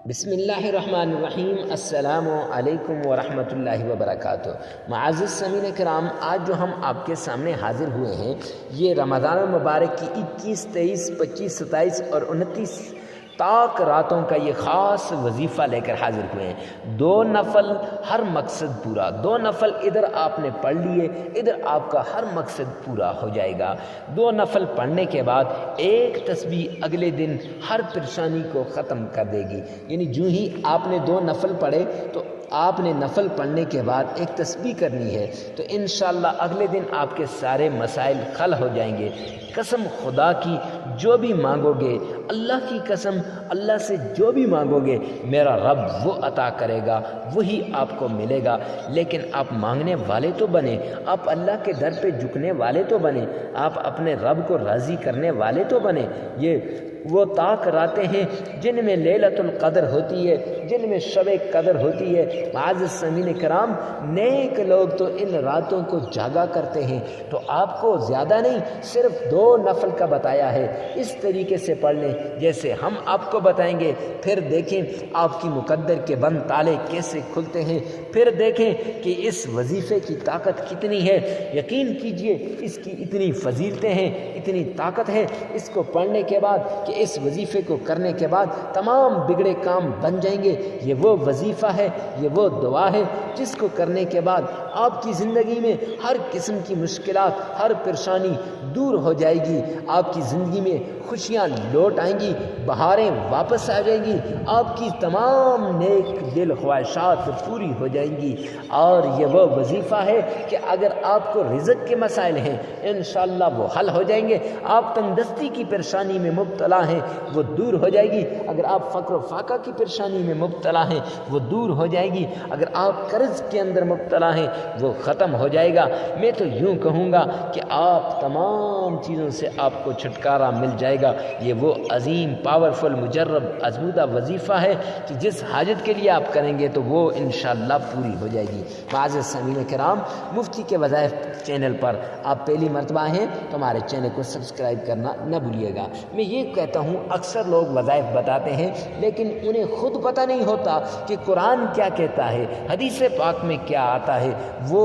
بسم اللہ الرحمن الرحیم۔ السلام علیکم ورحمۃ اللہ وبرکاتہ۔ معزز سامعین کرام، آج جو ہم آپ کے سامنے حاضر ہوئے ہیں یہ رمضان المبارک کی 21، 23، 25، 27 اور 29 تاک راتوں کا یہ خاص وظیفہ لے کر حاضر ہوئے ہیں۔ 2 نفل ہر مقصد پورا، 2 نفل ادھر آپ نے پڑھ لیے، ادھر آپ کا ہر مقصد پورا ہو جائے گا۔ 2 نفل پڑھنے کے بعد ایک تسبیح اگلے دن ہر پریشانی کو ختم کر دے گی۔ یعنی جو ہی آپ نے 2 نفل پڑھے تو آپ نے نفل پڑھنے کے بعد ایک تسبیح کرنی ہے تو انشاءاللہ اگلے دن آپ کے سارے مسائل حل ہو جائیں گے۔ قسم خدا کی جو بھی مانگو گے، اللہ کی قسم، اللہ سے جو بھی مانگو گے میرا رب وہ عطا کرے گا، وہی آپ کو ملے گا۔ لیکن آپ مانگنے والے تو بنے، آپ اللہ کے در پہ جھکنے والے تو بنے، آپ اپنے رب کو راضی کرنے والے تو بنے۔ یہ وہ تاک راتیں ہیں جن میں لیلۃ القدر ہوتی ہے، جن میں شب قدر ہوتی ہے۔ معزز سامعین کرام، نیک لوگ تو ان راتوں کو جاگا کرتے ہیں، تو آپ کو زیادہ نہیں، صرف 2 نفل کا بتایا ہے، اس طریقے سے پڑھ لیں جیسے ہم آپ کو بتائیں گے۔ پھر دیکھیں آپ کی مقدر کے بند تالے کیسے کھلتے ہیں، پھر دیکھیں کہ اس وظیفے کی طاقت کتنی ہے۔ یقین کیجئے اس کی اتنی فضیلتیں ہیں، اتنی طاقت ہے اس کو پڑھنے کے بعد کہ اس وظیفے کو کرنے کے بعد تمام بگڑے کام بن جائیں گے۔ یہ وہ وظیفہ ہے، یہ وہ دعا ہے جس کو کرنے کے بعد آپ کی زندگی میں ہر قسم کی مشکلات، ہر پریشانی دور ہو جائے گی، آپ کی زندگی میں خوشیاں لوٹ آئیں گی، بہاریں واپس آ جائیں گی، آپ کی تمام نیک دل خواہشات پوری ہو جائیں گی۔ اور یہ وہ وظیفہ ہے کہ اگر آپ کو رزق کے مسائل ہیں انشاءاللہ وہ حل ہو جائیں گے، آپ تندرستی کی پریشانی میں مبتلا ہیں وہ دور ہو جائے گی، اگر آپ فقر و فاقہ کی پریشانی میں مبتلا ہیں وہ دور ہو جائے گی، اگر آپ قرض کے اندر مبتلا ہیں وہ ختم ہو جائے گا۔ میں تو یوں کہوں گا کہ آپ تمام چیزوں سے آپ کو چھٹکارا مل جائے گا۔ یہ وہ عظیم، پاورفل، مجرب، آزمودہ وظیفہ ہے کہ جس حاجت کے لیے آپ کریں گے تو وہ انشاءاللہ پوری ہو جائے گی۔ معزز سامعین کرام، مفتی کے وظائف چینل پر آپ پہلی مرتبہ ہیں تو ہمارے چینل کو سبسکرائب کرنا نہ بھولیے گا۔ میں یہ کہتا ہوں اکثر لوگ وظائف بتاتے ہیں لیکن انہیں خود پتہ نہیں ہوتا کہ قرآن کیا کہتا ہے، حدیث پاک میں کیا آتا ہے۔ وہ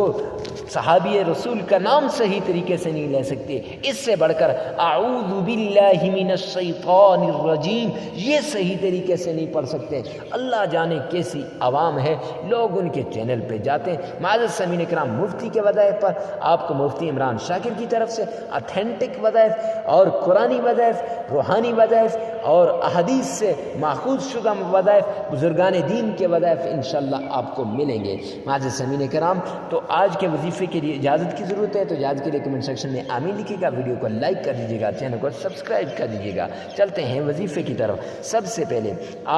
صحابی رسول کا نام صحیح طریقے سے نہیں لے سکتے، اس سے بڑھ کر اعوذ باللہ من الشیطان الرجیم یہ صحیح طریقے سے نہیں پڑھ سکتے۔ اللہ جانے کیسی عوام ہے، لوگ ان کے چینل پہ جاتے ہیں۔ معزز سامعین کرام، مفتی کے وظائف پر آپ کو مفتی عمران شاکر کی طرف سے اتھینٹک وظائف اور قرآنی وظائف، روحانی وظائف اور احادیث سے ماخوذ شدہ وظائف، بزرگان دین کے وظائف انشاءاللہ آپ کو ملیں گے۔ معزز سامعین کرام، تو آج کے وظیفے کے لیے اجازت کی ضرورت ہے، تو اجازت کے لیے کمنٹ سیکشن میں آمین لکھیے گا، ویڈیو کو لائک کر دیجیے گا، چینل کو سبسکرائب کر دیجیے گا۔ چلتے ہیں وظیفے کی طرف۔ سب سے پہلے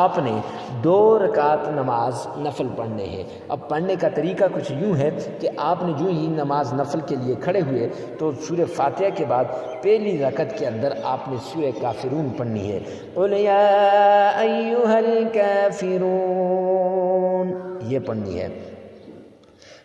آپ نے 2 رکعت نماز نفل پڑھنے ہیں۔ اب پڑھنے کا طریقہ کچھ یوں ہے کہ آپ نے جو ہی نماز نفل کے لیے کھڑے ہوئے تو سورہ فاتحہ کے بعد پہلی رکعت کے اندر آپ نے سورہ کافرون پڑھنی ہے۔ قل یا ایھا الکافرون یہ پڑھنی ہے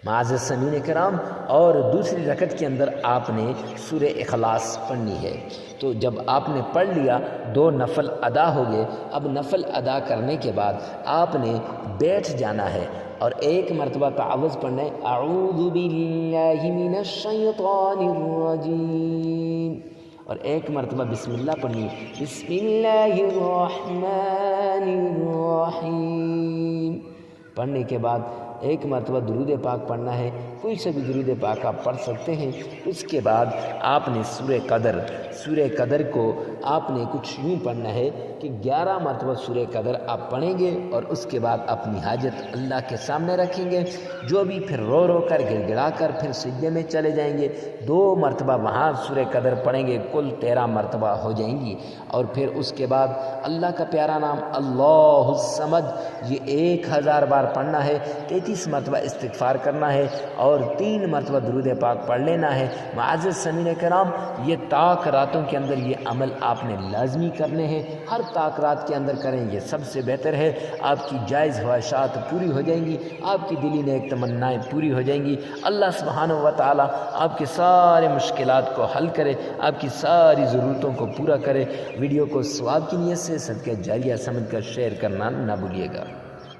معزز سامعین کرام۔ اور دوسری رکعت کے اندر آپ نے سورہ اخلاص پڑھنی ہے۔ تو جب آپ نے پڑھ لیا 2 نفل ادا ہو گئے، اب نفل ادا کرنے کے بعد آپ نے بیٹھ جانا ہے اور ایک مرتبہ تعوذ پڑھنا ہے، اعوذ باللہ من الشیطان الرجیم، اور ایک مرتبہ بسم اللہ پڑھنی، بسم اللہ الرحمن الرحیم۔ پڑھنے کے بعد ایک مرتبہ درود پاک پڑھنا ہے، کوئی سے بھی درود پاک آپ پڑھ سکتے ہیں۔ اس کے بعد آپ نے سورہ قدر کو آپ نے کچھ یوں پڑھنا ہے کہ 11 مرتبہ سورہ قدر آپ پڑھیں گے اور اس کے بعد اپنی حاجت اللہ کے سامنے رکھیں گے، جو بھی پھر رو رو کر گڑ گڑا کر پھر سجدے میں چلے جائیں گے۔ 2 مرتبہ وہاں سورہ قدر پڑھیں گے، کل 13 مرتبہ ہو جائیں گی۔ اور پھر اس کے بعد اللہ کا پیارا نام اللہ الصمد یہ 1000 بار پڑھنا ہے، 33 مرتبہ استغفار کرنا ہے اور 3 مرتبہ درود پاک پڑھ لینا ہے۔ معزز سامعین کرام، یہ طاق راتوں کے اندر یہ عمل آپ نے لازمی کرنے ہیں، ہر طاق رات کے اندر کریں، یہ سب سے بہتر ہے۔ آپ کی جائز خواہشات پوری ہو جائیں گی، آپ کی دلی نیک تمنائیں پوری ہو جائیں گی۔ اللہ سبحانہ و تعالی آپ کے سارے مشکلات کو حل کرے، آپ کی ساری ضرورتوں کو پورا کرے۔ ویڈیو کو ثواب کی نیت سے صدقہ جاریہ سمجھ کر شیئر کرنا نہ بھولیے گا۔